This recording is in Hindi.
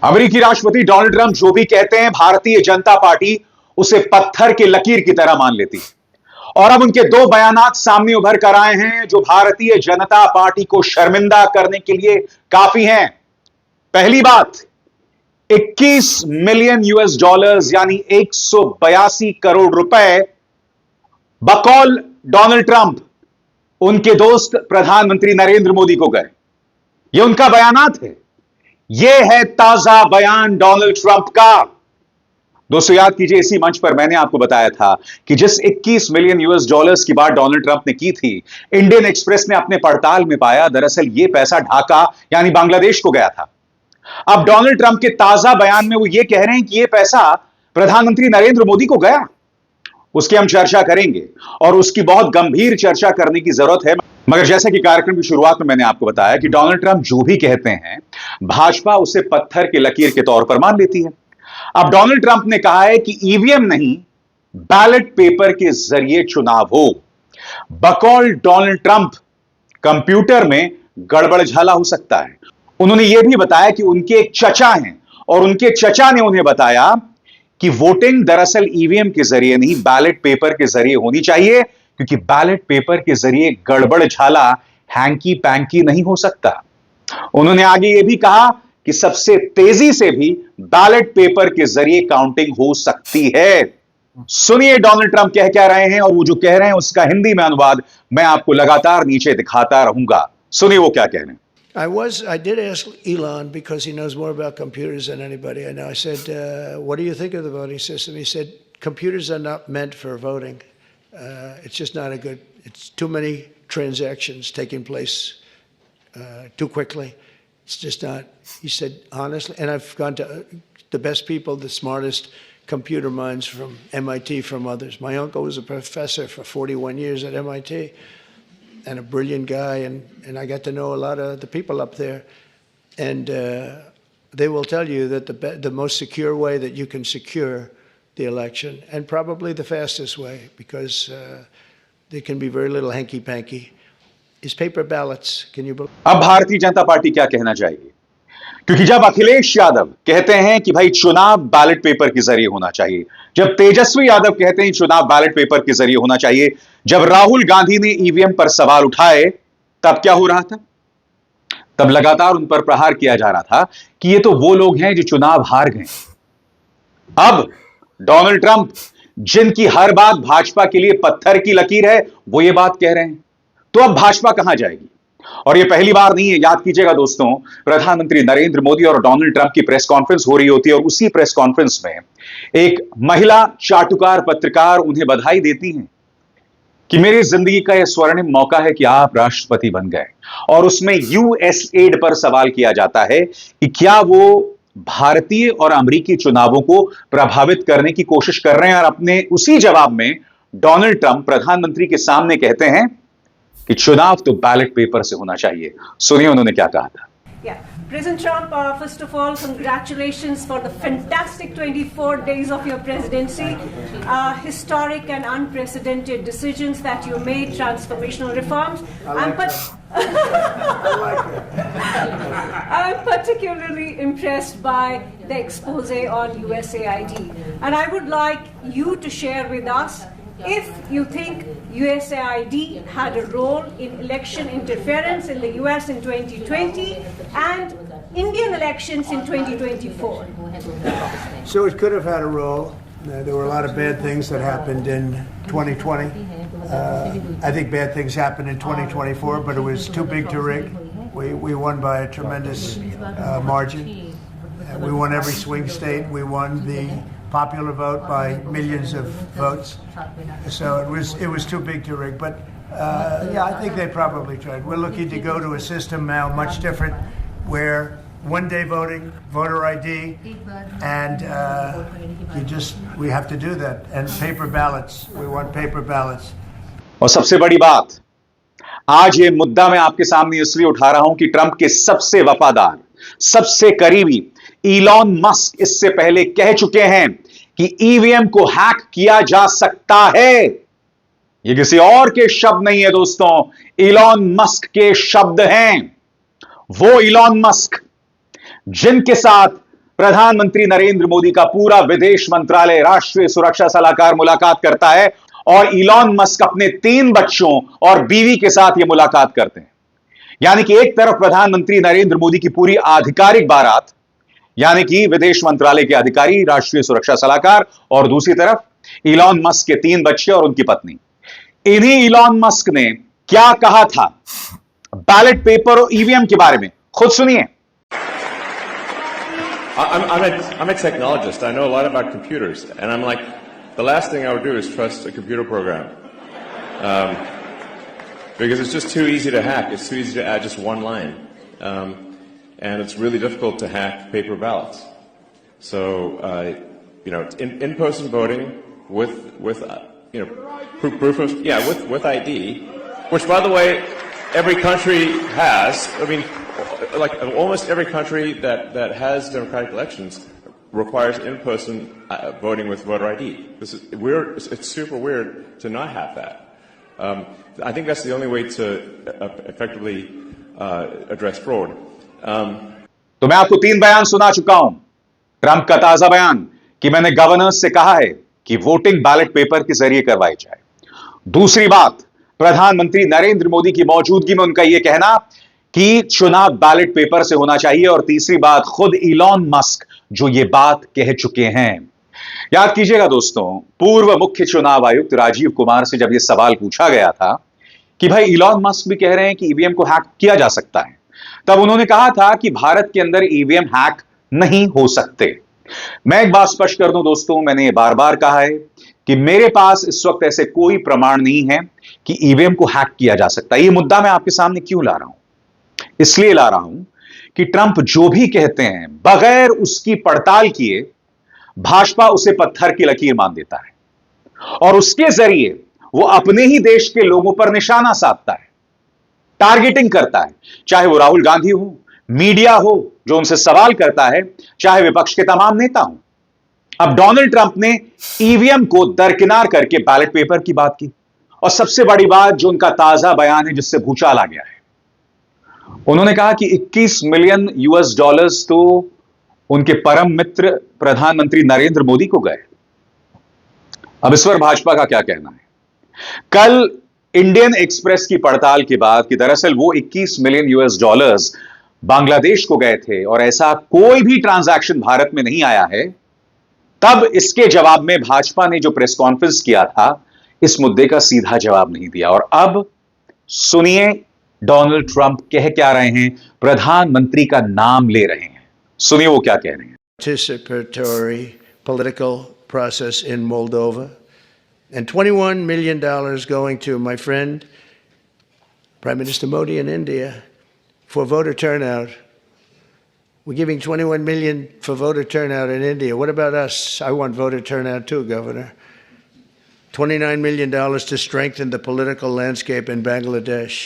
अमेरिकी राष्ट्रपति डोनाल्ड ट्रंप जो भी कहते हैं, भारतीय जनता पार्टी उसे पत्थर के लकीर की तरह मान लेती है। और अब उनके दो बयानात सामने उभर कर आए हैं जो भारतीय जनता पार्टी को शर्मिंदा करने के लिए काफी हैं। पहली बात, 21 मिलियन यूएस डॉलर्स यानी 182 करोड़ रुपए बकौल डोनाल्ड ट्रंप उनके दोस्त प्रधानमंत्री नरेंद्र मोदी को गए। यह उनका बयानात है। यह है ताजा बयान डोनाल्ड ट्रंप का। दोस्तों याद कीजिए, इसी मंच पर मैंने आपको बताया था कि जिस 21 मिलियन यूएस डॉलर्स की बात डोनाल्ड ट्रंप ने की थी, इंडियन एक्सप्रेस ने अपने पड़ताल में पाया दरअसल यह पैसा ढाका यानी बांग्लादेश को गया था। अब डोनाल्ड ट्रंप के ताजा बयान में वो ये कह रहे हैं कि यह पैसा प्रधानमंत्री नरेंद्र मोदी को गया। उसकी हम चर्चा करेंगे और उसकी बहुत गंभीर चर्चा करने की जरूरत है। मगर जैसा कि कार्यक्रम की शुरुआत में मैंने आपको बताया कि डोनाल्ड ट्रंप जो भी कहते हैं, भाजपा उसे पत्थर के लकीर के तौर पर मान लेती है। अब डोनाल्ड ट्रंप ने कहा है कि ईवीएम नहीं, बैलेट पेपर के जरिए चुनाव हो। बकौल डोनाल्ड ट्रंप, कंप्यूटर में गड़बड़झाला हो सकता है। उन्होंने यह भी बताया कि उनके एक चचा हैं और उनके चचा ने उन्हें बताया कि वोटिंग दरअसल ईवीएम के जरिए नहीं, बैलेट पेपर के जरिए होनी चाहिए, क्योंकि बैलेट पेपर के जरिए गड़बड़झाला हैंकी पैंकी नहीं हो सकता। उन्होंने आगे यह भी कहा कि सबसे तेजी से भी बैलेट पेपर के जरिए काउंटिंग हो सकती है। सुनिए डोनाल्ड ट्रंप क्या रहे हैं, और वो जो कह रहे हैं उसका हिंदी में अनुवाद मैं आपको लगातार नीचे दिखाता रहूंगा। सुनिए वो क्या कह रहे हैं। I did ask Elon because he knows more about computers than anybody. And I said, what do you think of the voting system? He said, computers are not meant for voting. It's just not it's too many transactions taking place too quickly. It's just not, he said, honestly, and I've gone to the best people, the smartest computer minds from MIT, from others. My uncle was a professor for 41 years at MIT. And a brilliant guy, and I got to know a lot of the people up there, and they will tell you that the most secure way that you can secure the election, and probably the fastest way, because there can be very little hanky-panky, is paper ballots. Can you believe? अब भारतीय जनता पार्टी क्या कहना चाहेगी? क्योंकि जब अखिलेश यादव कहते हैं कि भाई चुनाव बैलेट पेपर के जरिए होना चाहिए, जब तेजस्वी यादव कहते हैं चुनाव बैलेट पेपर के जरिए होना चाहिए, जब राहुल गांधी ने ईवीएम पर सवाल उठाए, तब क्या हो रहा था? तब लगातार उन पर प्रहार किया जा रहा था कि ये तो वो लोग हैं जो चुनाव हार गए। अब डोनाल्ड ट्रंप, जिनकी हर बात भाजपा के लिए पत्थर की लकीर है, वो ये बात कह रहे हैं। तो अब भाजपा कहां जाएगी? और यह पहली बार नहीं है। याद कीजिएगा दोस्तों, प्रधानमंत्री नरेंद्र मोदी और डोनाल्ड ट्रंप की प्रेस कॉन्फ्रेंस हो रही होती है और उसी प्रेस कॉन्फ्रेंस में एक महिला चाटुकार पत्रकार उन्हें बधाई देती हैं कि मेरी जिंदगी का यह स्वर्णिम मौका है कि आप राष्ट्रपति बन गए। और उसमें यूएसएड पर सवाल किया जाता है कि क्या वो भारतीय और अमेरिकी चुनावों को प्रभावित करने की कोशिश कर रहे हैं। और अपने उसी जवाब में डोनाल्ड ट्रंप प्रधानमंत्री के सामने कहते हैं कि चुनाव तो बैलेट पेपर से होना चाहिए। सुनिए उन्होंने क्या कहा था। Yeah, President Trump, first of all, congratulations for the fantastic 24 days of your presidency. Historic and unprecedented decisions that you made, transformational reforms. I'm particularly impressed by the expose on USAID. And I would like you to share with us if you think USAID had a role in election interference in the US in 2020 and Indian elections in 2024. So it could have had a role. There were a lot of bad things that happened in 2020. I think bad things happened in 2024, but it was too big to rig. We won by a tremendous margin. We won every swing state. We won the popular vote by millions of votes. So it was too big to rig. But yeah, I think they probably tried. We're looking to go to a system now much different, where one-day voting, voter ID, and we have to do that. And paper ballots. We want paper ballots. और सबसे बड़ी बात, आज ये मुद्दा मैं आपके सामने इसलिए उठा रहा हूं कि ट्रंप के सबसे वफादार, सबसे करीबी इलॉन मस्क इससे पहले कह चुके हैं कि ईवीएम को हैक किया जा सकता है। ये किसी और के शब्द नहीं है दोस्तों, इलॉन मस्क के शब्द हैं। वो इलॉन मस्क जिनके साथ प्रधानमंत्री नरेंद्र मोदी का पूरा विदेश मंत्रालय, राष्ट्रीय सुरक्षा सलाहकार मुलाकात करता है और इलॉन मस्क अपने 3 बच्चों और बीवी के साथ यह मुलाकात करते हैं। यानी कि एक तरफ प्रधानमंत्री नरेंद्र मोदी की पूरी आधिकारिक बारात, यानी कि विदेश मंत्रालय के अधिकारी, राष्ट्रीय सुरक्षा सलाहकार, और दूसरी तरफ इलॉन मस्क के 3 बच्चे और उनकी पत्नी। इन्हीं इलॉन मस्क ने क्या कहा था बैलेट पेपर और ईवीएम के बारे में, खुद सुनिए। I'm a technologist. I know a lot about computers, and I'm like, the last thing I would do is trust a computer program, because it's just too easy to hack. It's too easy to add just one line, and it's really difficult to hack paper ballots. So, in-person voting with proof of with ID, which by the way, every country has. I mean, like almost every country that has democratic elections requires in-person voting with voter ID. This is weird. It's super weird to not have that. I think that's the only way to effectively address fraud. तो मैं आपको 3 बयान सुना चुका हूं। ट्रंप का ताजा बयान कि मैंने गवर्नर्स से कहा है कि वोटिंग बैलेट पेपर के जरिए करवाई जाए। दूसरी बात, प्रधानमंत्री नरेंद्र मोदी की मौजूदगी में उनका यह कहना कि चुनाव बैलेट पेपर से होना चाहिए। और तीसरी बात, खुद इलॉन मस्क जो ये बात कह चुके हैं। याद कीजिएगा दोस्तों, पूर्व मुख्य चुनाव आयुक्त राजीव कुमार से जब यह सवाल पूछा गया था कि भाई इलॉन मस्क भी कह रहे हैं कि ईवीएम को हैक किया जा सकता है, तब उन्होंने कहा था कि भारत के अंदर ईवीएम हैक नहीं हो सकते। मैं एक बात स्पष्ट कर दूं दोस्तों, मैंने ये बार बार कहा है कि मेरे पास इस वक्त ऐसे कोई प्रमाण नहीं है कि ईवीएम को हैक किया जा सकता है। यह मुद्दा मैं आपके सामने क्यों ला रहा हूं? इसलिए ला रहा हूं कि ट्रंप जो भी कहते हैं, बगैर उसकी पड़ताल किए भाजपा उसे पत्थर की लकीर मान देता है और उसके जरिए वो अपने ही देश के लोगों पर निशाना साधता है, टारगेटिंग करता है। चाहे वो राहुल गांधी हो, मीडिया हो जो उनसे सवाल करता है, चाहे विपक्ष के तमाम नेता हो। अब डोनाल्ड ट्रंप ने ईवीएम को दरकिनार करके बैलेट पेपर की बात की, और सबसे बड़ी बात जो उनका ताजा बयान है जिससे भूचाल आ गया है, उन्होंने कहा कि 21 मिलियन यूएस डॉलर्स तो उनके परम मित्र प्रधानमंत्री नरेंद्र मोदी को गए। अब इस पर भाजपा का क्या कहना है? कल इंडियन एक्सप्रेस की पड़ताल के बाद कि दरअसल वो 21 मिलियन यूएस डॉलर्स बांग्लादेश को गए थे और ऐसा कोई भी ट्रांजैक्शन भारत में नहीं आया है, तब इसके जवाब में भाजपा ने जो प्रेस कॉन्फ्रेंस किया था, इस मुद्दे का सीधा जवाब नहीं दिया। और अब सुनिए डोनाल्ड ट्रंप कह क्या रहे हैं, प्रधानमंत्री का नाम ले रहे हैं। सुनिए वो क्या कह रहे हैं। Participatory political process in Moldova, and $21 million going to my friend Prime Minister Modi in India for voter turnout. We're giving $21 million for voter turnout in India. What about us? I want voter turnout too, Governor. $29 million to strengthen the political landscape in Bangladesh.